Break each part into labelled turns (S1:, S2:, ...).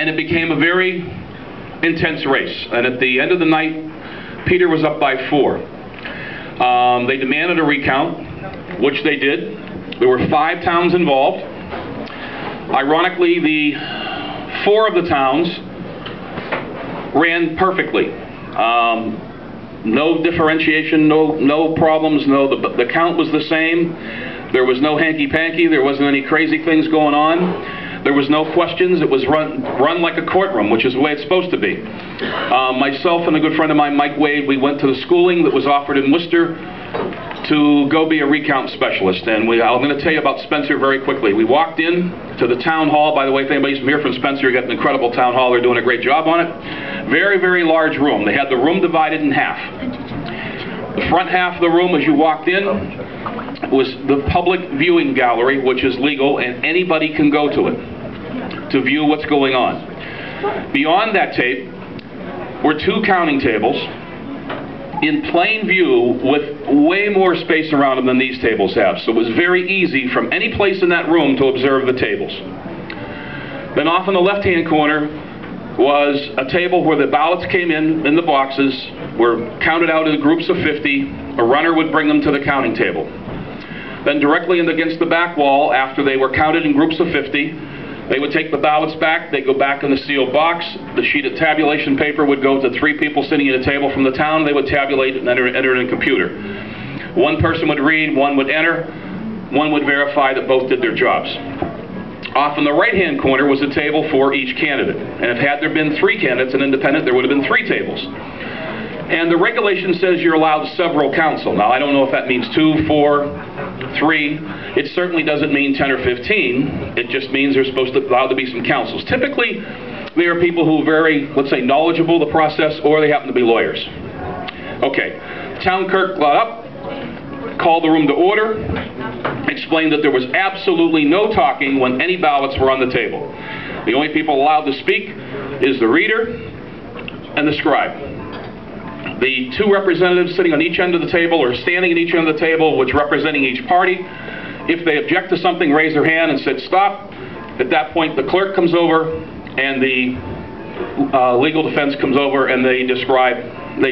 S1: And it became a very intense race. And at the end of the night, Peter was up by 4. They demanded a recount, which they did. There were 5 towns involved. Ironically, the 4 of the towns ran perfectly. No differentiation, no problems, the count was the same. There was no hanky-panky, there wasn't any crazy things going on. There was no questions. It was run like a courtroom, which is the way it's supposed to be. Myself and a good friend of mine, Mike Wade, we went to the schooling that was offered in Worcester to go be a recount specialist. And I'm going to tell you about Spencer very quickly. We walked in to the town hall. By the way, if anybody's from here from Spencer, you got an incredible town hall. They're doing a great job on it. Very, very large room. They had the room divided in half. The front half of the room, as you walked in, was the public viewing gallery, which is legal, and anybody can go to it to view what's going on. Beyond that tape were 2 counting tables in plain view with way more space around them than these tables have. So it was very easy from any place in that room to observe the tables. Then off in the left-hand corner was a table where the ballots came in the boxes, were counted out in groups of 50. A runner would bring them to the counting table. Then directly against the back wall, after they were counted in groups of 50, they would take the ballots back, they'd go back in the sealed box. The sheet of tabulation paper would go to 3 people sitting at a table from the town. They would tabulate and enter it in a computer. 1 person would read, 1 would enter, 1 would verify that both did their jobs. Off in the right-hand corner was a table for each candidate. And had there been 3 candidates, an independent, there would have been 3 tables. And the regulation says you're allowed several counsel. Now, I don't know if that means 2, 4, 3. It certainly doesn't mean 10 or 15. It just means there's allowed to be some counsels. Typically, they are people who are very, let's say, knowledgeable of the process, or they happen to be lawyers. Okay. Town clerk got up, called the room to order, explained that there was absolutely no talking when any ballots were on the table. The only people allowed to speak is the reader and the scribe. The 2 representatives sitting on each end of the table or standing at each end of the table, which representing each party, if they object to something, raise their hand and said stop. At that point, the clerk comes over and the legal defense comes over and they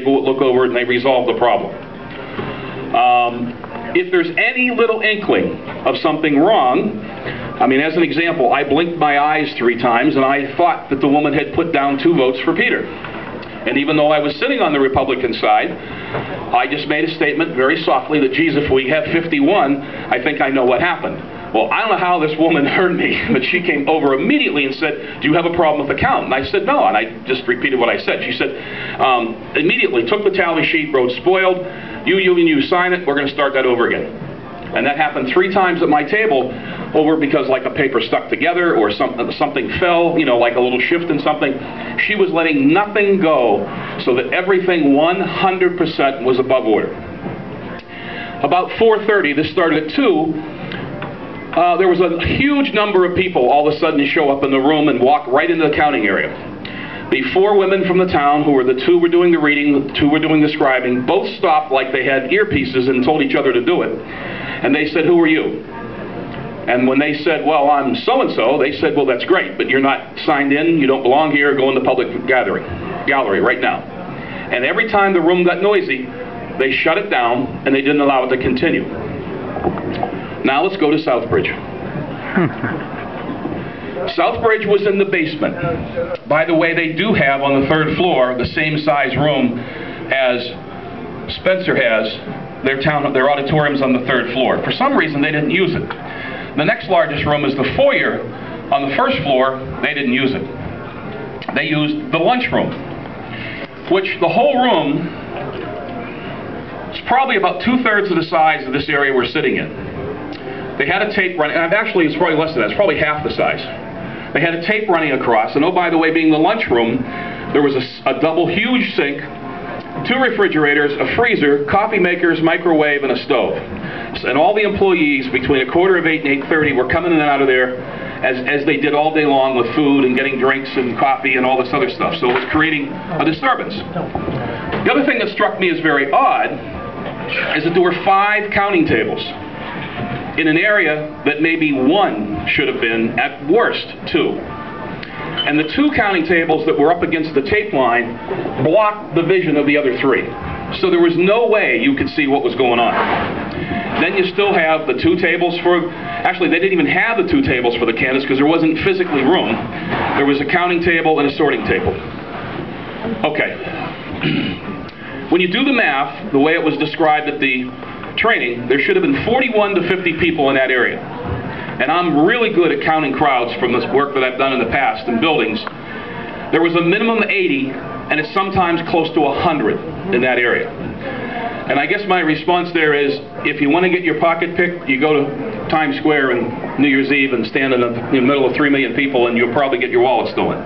S1: go look over it and they resolve the problem. If there's any little inkling of something wrong, I mean, as an example, I blinked my eyes 3 times and I thought that the woman had put down 2 votes for Peter. And even though I was sitting on the Republican side, I just made a statement very softly that, geez, if we have 51, I think I know what happened. Well, I don't know how this woman heard me, but she came over immediately and said, do you have a problem with the count? And I said, no, and I just repeated what I said. She said, immediately took the tally sheet, wrote spoiled, you sign it, we're going to start that over again. And that happened 3 times at my table, over because like a paper stuck together or something fell, you know, like a little shift in something. She was letting nothing go so that everything 100% was above order. About 4:30, this started at 2, there was a huge number of people all of a sudden show up in the room and walk right into the counting area. The 4 women from the town, who were the 2 were doing the reading, the 2 were doing the scribing, both stopped like they had earpieces and told each other to do it. And they said, who are you? And when they said, well, I'm so-and-so, they said, well, that's great, but you're not signed in, you don't belong here, go in the public gallery right now. And every time the room got noisy, they shut it down and they didn't allow it to continue. Now let's go to Southbridge. Southbridge was in the basement. By the way, they do have on the 3rd floor the same size room as Spencer has. Their auditorium's on the 3rd floor. For some reason, they didn't use it. The next largest room is the foyer. On the 1st floor, they didn't use it. They used the lunchroom, which the whole room is probably about 2/3 of the size of this area we're sitting in. They had a tape running, and actually it's probably less than that, it's probably half the size. They had a tape running across, and oh, by the way, being the lunchroom, there was a double huge sink, 2 refrigerators, a freezer, coffee makers, microwave, and a stove. And all the employees between 7:45 and 8:30 were coming in and out of there as they did all day long with food and getting drinks and coffee and all this other stuff. So it was creating a disturbance. The other thing that struck me as very odd is that there were 5 counting tables in an area that maybe 1 should have been, at worst, 2. And the 2 counting tables that were up against the tape line blocked the vision of the other 3. So there was no way you could see what was going on. Then you still have the 2 tables for, actually they didn't even have the 2 tables for the candidates because there wasn't physically room. There was a counting table and a sorting table. Okay. When you do the math, the way it was described at the training, there should have been 41 to 50 people in that area. And I'm really good at counting crowds from this work that I've done in the past in buildings. There was a minimum 80, and it's sometimes close to 100 in that area. And I guess my response there is, if you want to get your pocket picked, you go to Times Square on New Year's Eve and stand in the middle of 3 million people, and you'll probably get your wallet stolen.